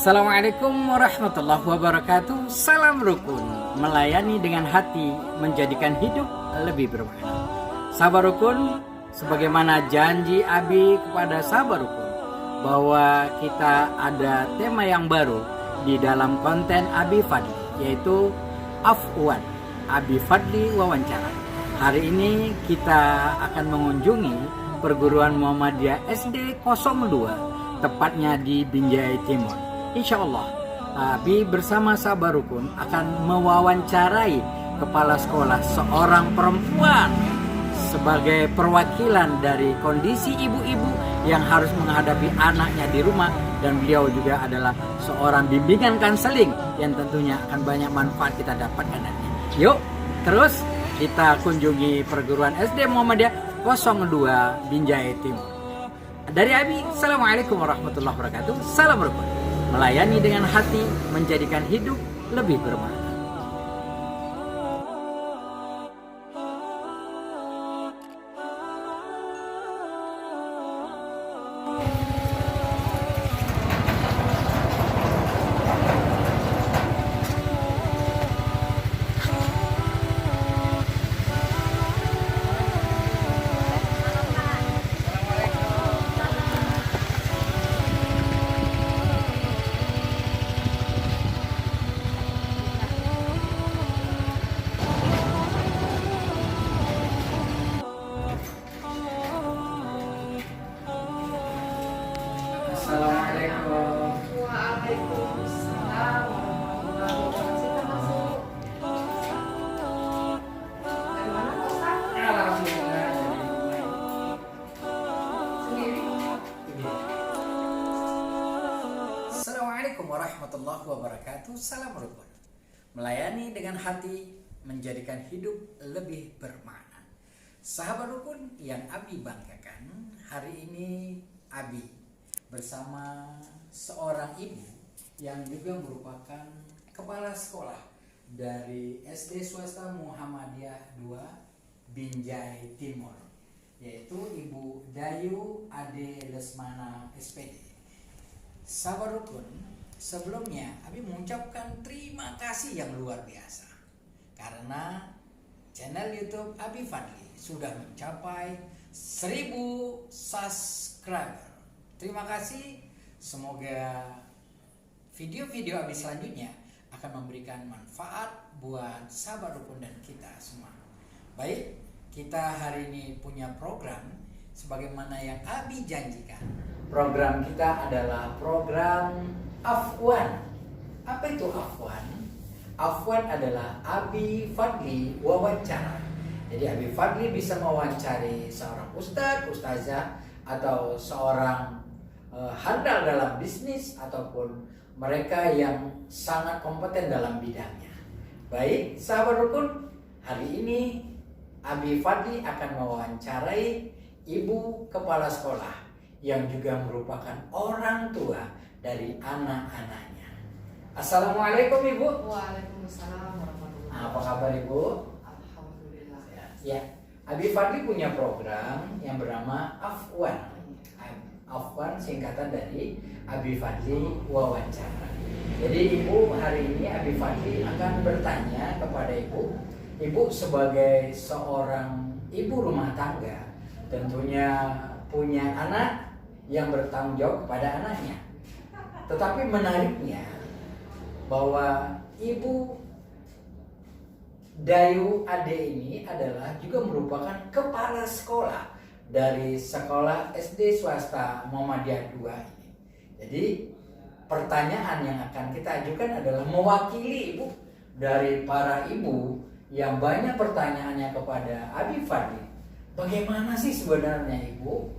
Assalamualaikum warahmatullahi wabarakatuh. Salam rukun, melayani dengan hati, menjadikan hidup lebih bermakna. Sahabat rukun, sebagaimana janji Abi kepada sahabat rukun bahwa kita ada tema yang baru di dalam konten Abi Fadli, yaitu Afwan Abi Fadli Wawancara. Hari ini kita akan mengunjungi perguruan Muhammadiyah SD 02, tepatnya di Binjai Timur. Insya Allah, Abi bersama sahabat rukun akan mewawancarai kepala sekolah, seorang perempuan, sebagai perwakilan dari kondisi ibu-ibu yang harus menghadapi anaknya di rumah, dan beliau juga adalah seorang bimbingan konseling yang tentunya akan banyak manfaat kita dapatkan nantinya. Yuk, terus kita kunjungi perguruan SD Muhammadiyah 02 Binjai Timur. Dari Abi, Assalamualaikum warahmatullahi wabarakatuh. Salam rukun, melayani dengan hati, menjadikan hidup lebih bermakna. Assalamualaikum. Waalaikumsalam warahmatullahi wabarakatuh. Dari mana Pak Ustaz? Alhamdulillah. Sendiri? Assalamualaikum warahmatullahi wabarakatuh. Salam rukun, melayani dengan hati, menjadikan hidup lebih bermakna. Sahabat rukun yang Abi banggakan, hari ini Abi bersama seorang ibu yang juga merupakan kepala sekolah dari SD swasta Muhammadiyah 2 Binjai Timur, yaitu Ibu Dayu Ade Lesmana SPD. Sahabat rukun, sebelumnya Abi mengucapkan terima kasih yang luar biasa karena channel YouTube Abi Fadli sudah mencapai 1000 subscriber. Terima kasih, semoga video-video Abi selanjutnya akan memberikan manfaat buat sahabat rukun dan kita semua. Baik, kita hari ini punya program sebagaimana yang Abi janjikan. Program kita adalah program Afwan. Apa itu Afwan? Afwan adalah Abi Fadli Wawancara. Jadi Abi Fadli bisa mewawancari seorang ustadz, ustazah, atau seorang handal dalam bisnis ataupun mereka yang sangat kompeten dalam bidangnya. Baik, sahabat rukun, hari ini Abi Fadli akan mewawancarai ibu kepala sekolah yang juga merupakan orang tua dari anak-anaknya. Assalamualaikum Ibu. Waalaikumsalam warahmatullahi wabarakatuh. Apa kabar Ibu? Alhamdulillah. Ya, Abi Fadli punya program yang bernama Afwan. Afwan singkatan dari Abi Fadli Wawancara. Jadi Ibu, hari ini Abi Fadli akan bertanya kepada Ibu. Ibu sebagai seorang ibu rumah tangga tentunya punya anak yang bertanggung jawab kepada anaknya. Tetapi menariknya bahwa Ibu Dayu Ade ini adalah juga merupakan kepala sekolah dari sekolah SD swasta Muhammadiyah 2 ini. Jadi pertanyaan yang akan kita ajukan adalah mewakili Ibu dari para ibu yang banyak pertanyaannya kepada Abi Fadli. Bagaimana sih sebenarnya Ibu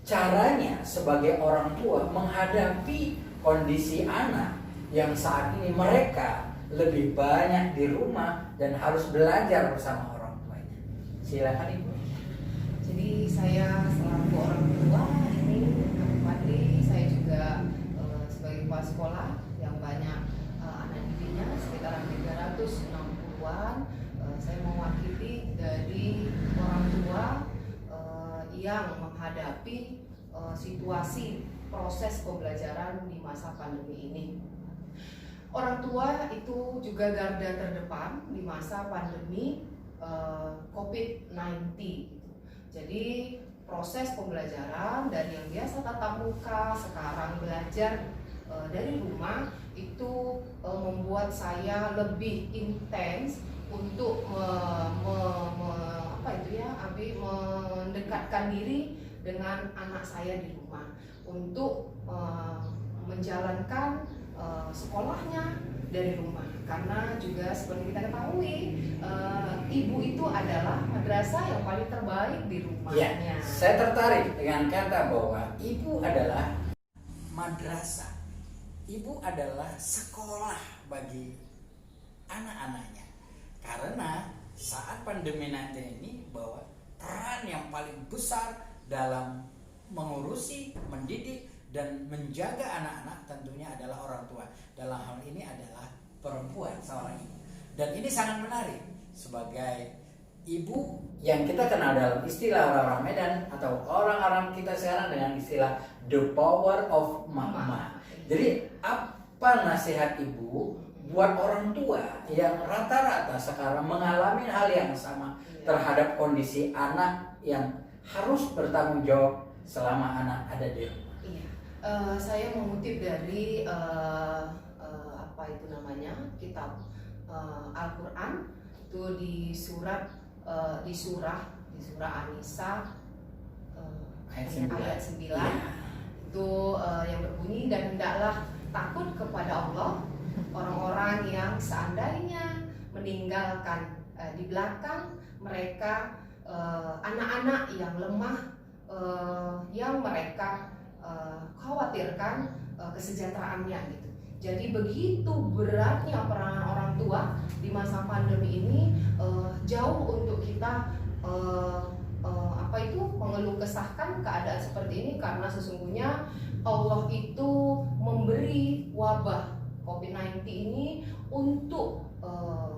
caranya sebagai orang tua menghadapi kondisi anak yang saat ini mereka lebih banyak di rumah dan harus belajar bersama orang tuanya? Silakan Ibu. Jadi saya selaku orang tua ini Abi Fadli, saya juga sebagai kepala sekolah yang banyak anak didiknya sekitar 360-an. Saya mewakili dari orang tua yang menghadapi situasi proses pembelajaran di masa pandemi ini. Orang tua itu juga garda terdepan di masa pandemi COVID-19. Jadi proses pembelajaran dari yang biasa tatap muka sekarang belajar dari rumah itu membuat saya lebih intens untuk mendekatkan diri dengan anak saya di rumah untuk menjalankan sekolahnya dari rumah, karena juga seperti kita ketahui ibu itu adalah madrasah yang paling terbaik di rumahnya. Ya, saya tertarik dengan kata bahwa ibu adalah madrasah. Ibu adalah sekolah bagi anak-anaknya. Karena saat pandemi nanti ini bahwa peran yang paling besar dalam mengurusi, mendidik, dan menjaga anak-anak tentunya adalah orang tua. Dalam hal ini adalah perempuan, seorang ibu. Dan ini sangat menarik sebagai ibu yang kita kenal dalam istilah orang-orang Medan atau orang-orang kita sekarang dengan istilah the power of mama. Jadi apa nasihat ibu buat orang tua yang rata-rata sekarang mengalami hal yang sama terhadap kondisi anak yang harus bertanggung jawab selama anak ada di rumah? Saya mengutip dari kitab Al-Quran itu di surah An-Nisa ayat 9 itu yang berbunyi, dan hendaklah takut kepada Allah orang-orang yang seandainya meninggalkan di belakang mereka anak-anak yang lemah yang mereka khawatirkan kesejahteraannya gitu. Jadi begitu beratnya peranan orang tua di masa pandemi ini, jauh untuk kita mengeluh kesahkan keadaan seperti ini, karena sesungguhnya Allah itu memberi wabah COVID-19 ini untuk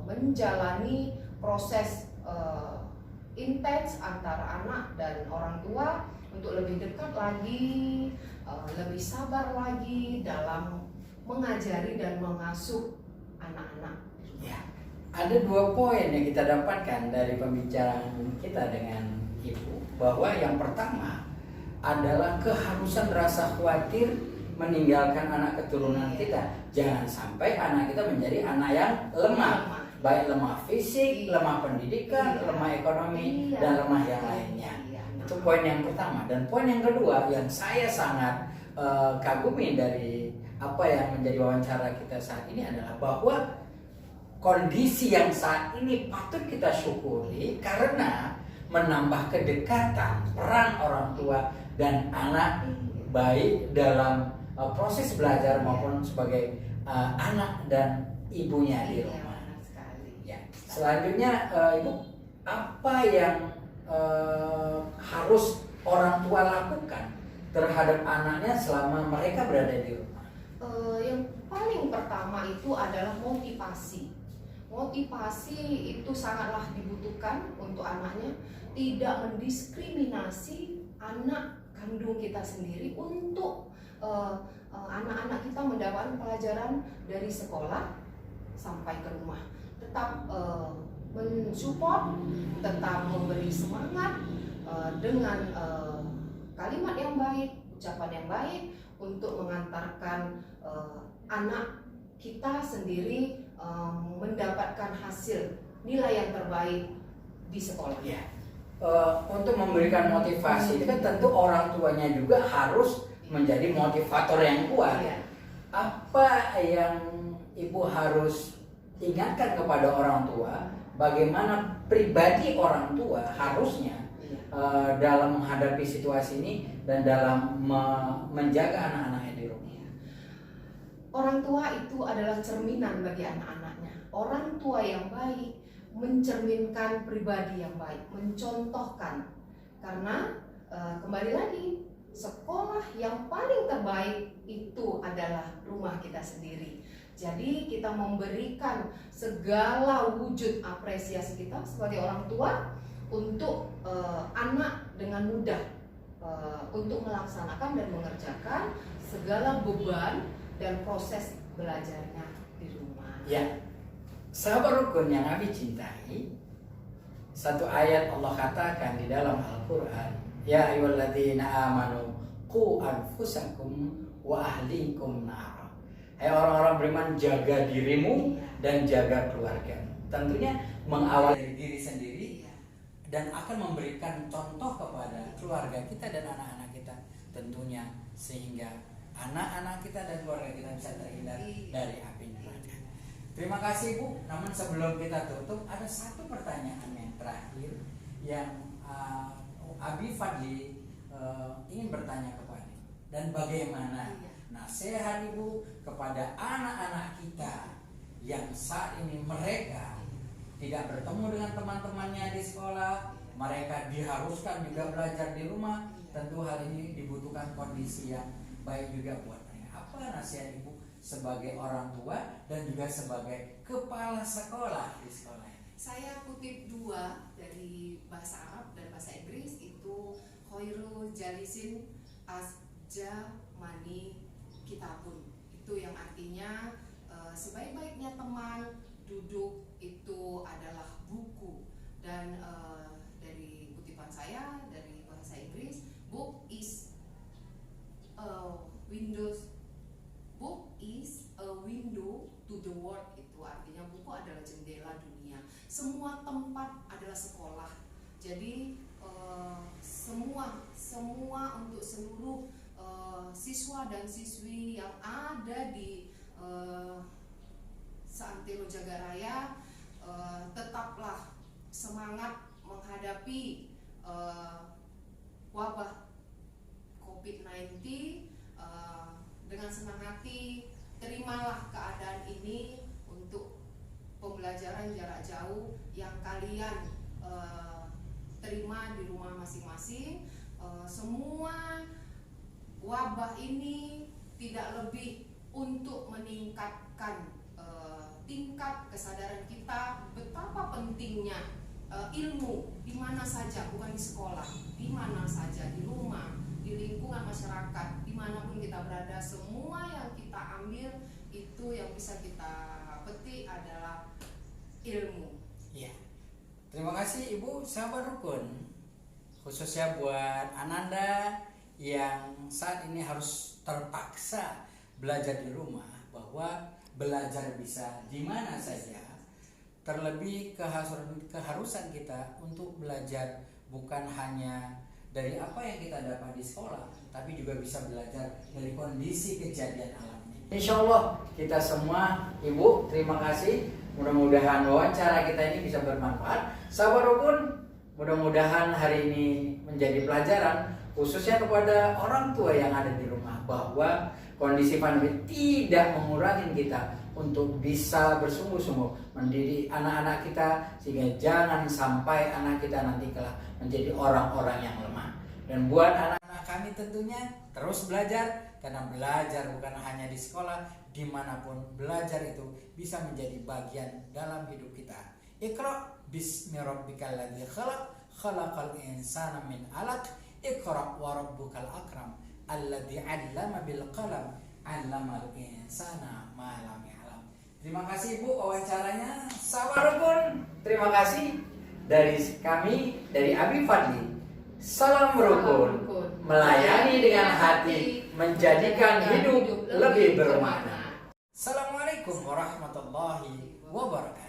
menjalani proses intens antara anak dan orang tua untuk lebih dekat lagi, lebih sabar lagi dalam mengajari dan mengasuh anak-anak. Ya, ada 2 poin yang kita dapatkan dari pembicaraan kita dengan ibu, bahwa yang pertama adalah keharusan rasa khawatir meninggalkan anak keturunan kita. Jangan sampai anak kita menjadi anak yang lemah, baik lemah fisik, lemah pendidikan, lemah ekonomi, dan lemah yang lainnya. Itu poin yang pertama. Dan poin yang kedua yang saya sangat kagumi dari apa yang menjadi wawancara kita saat ini adalah bahwa kondisi yang saat ini patut kita syukuri karena menambah kedekatan peran orang tua dan anak, baik dalam proses belajar maupun sebagai anak dan ibunya di rumah. Ya. Selanjutnya Ibu, apa yang harus orang tua lakukan terhadap anaknya selama mereka berada di rumah? Yang paling pertama itu adalah motivasi. Motivasi itu sangatlah dibutuhkan untuk anaknya, tidak mendiskriminasi anak kandung kita sendiri untuk anak-anak kita mendapatkan pelajaran dari sekolah sampai ke rumah. Tetap mensupport, tetap memberi semangat dengan kalimat yang baik, ucapan yang baik untuk mengantarkan anak kita sendiri mendapatkan hasil nilai yang terbaik di sekolah. Ya. Untuk memberikan motivasi itu kan tentu orang tuanya juga harus menjadi motivator yang kuat. Ya. Apa yang Ibu harus ingatkan kepada orang tua, bagaimana pribadi orang tua harusnya dalam menghadapi situasi ini dan dalam menjaga anak-anaknya di rumah? Orang tua itu adalah cerminan bagi anak-anaknya. Orang tua yang baik mencerminkan pribadi yang baik, mencontohkan. Karena kembali lagi, sekolah yang paling terbaik itu adalah rumah kita sendiri. Jadi kita memberikan segala wujud apresiasi kita sebagai orang tua untuk anak dengan mudah untuk melaksanakan dan mengerjakan segala beban dan proses belajarnya di rumah. Ya, sahabat rukun yang Abi cintai, satu ayat Allah katakan di dalam Al-Quran, ya ayyuhalladzina amanu qu anfusakum wa ahlikum nar. Hai orang-orang beriman, jaga dirimu dan jaga keluargamu. Tentunya mengawali diri sendiri dan akan memberikan contoh kepada keluarga kita dan anak-anak kita tentunya, sehingga anak-anak kita dan keluarga kita bisa terhindar dari api neraka. Terima kasih Bu. Namun sebelum kita tutup, ada satu pertanyaan yang terakhir yang Abi Fadli ingin bertanya kepada, dan bagaimana nasihat Ibu kepada anak-anak kita yang saat ini mereka tidak bertemu dengan teman-temannya di sekolah, mereka diharuskan juga belajar di rumah. Tentu hal ini dibutuhkan kondisi yang baik juga buat mereka. Apa nasihat Ibu sebagai orang tua dan juga sebagai kepala sekolah di sekolah ini? Saya kutip dua dari bahasa Arab dan bahasa Inggris, itu khairu jalisin asja mani kitabun. Itu yang artinya sebaik-baiknya teman duduk itu adalah buku. Dan dari kutipan saya dari bahasa Inggris, book is a window to the world. Itu artinya buku adalah jendela dunia. Semua tempat adalah sekolah. Jadi semua untuk seluruh siswa dan siswi yang ada di Santero Jagaraya, tetaplah semangat menghadapi wabah COVID-19 dengan senang hati. Terimalah keadaan ini untuk pembelajaran jarak jauh yang kalian terima di rumah masing-masing. Semua wabah ini tidak lebih untuk meningkatkan tingkat kesadaran kita betapa pentingnya ilmu di mana saja, bukan di sekolah, di mana saja, di rumah, di lingkungan masyarakat, dimanapun kita berada. Semua yang kita ambil itu yang bisa kita petik adalah ilmu. Ya, terima kasih Ibu sahabat rukun, khususnya buat Ananda yang saat ini harus terpaksa belajar di rumah, bahwa belajar bisa di mana saja. Terlebih keharusan kita untuk belajar bukan hanya dari apa yang kita dapat di sekolah, tapi juga bisa belajar dari kondisi kejadian alam ini. Insya Allah kita semua, Ibu, terima kasih. Mudah-mudahan wawancara kita ini bisa bermanfaat. Sahabat rukun, mudah-mudahan hari ini menjadi pelajaran khususnya kepada orang tua yang ada di rumah, bahwa kondisi pandemi tidak mengurangi kita untuk bisa bersungguh-sungguh mendidik anak-anak kita, sehingga jangan sampai anak kita nanti kelak menjadi orang-orang yang lemah. Dan buat anak-anak kami tentunya terus belajar, karena belajar bukan hanya di sekolah, dimanapun belajar itu bisa menjadi bagian dalam hidup kita. Iqra bismi rabbikal ladzi khalaq, khalaqal insana min 'alaq, iqra wa rabbukal akram, alladzi 'allama bil qalam, 'allamal insana ma lam ya'lam. Terima kasih Bu wawancaranya. Sahabat rukun, terima kasih dari kami, dari Abi Fadli. Salam rukun, melayani dengan hati, menjadikan hidup lebih bermakna. Assalamualaikum warahmatullahi wabarakatuh.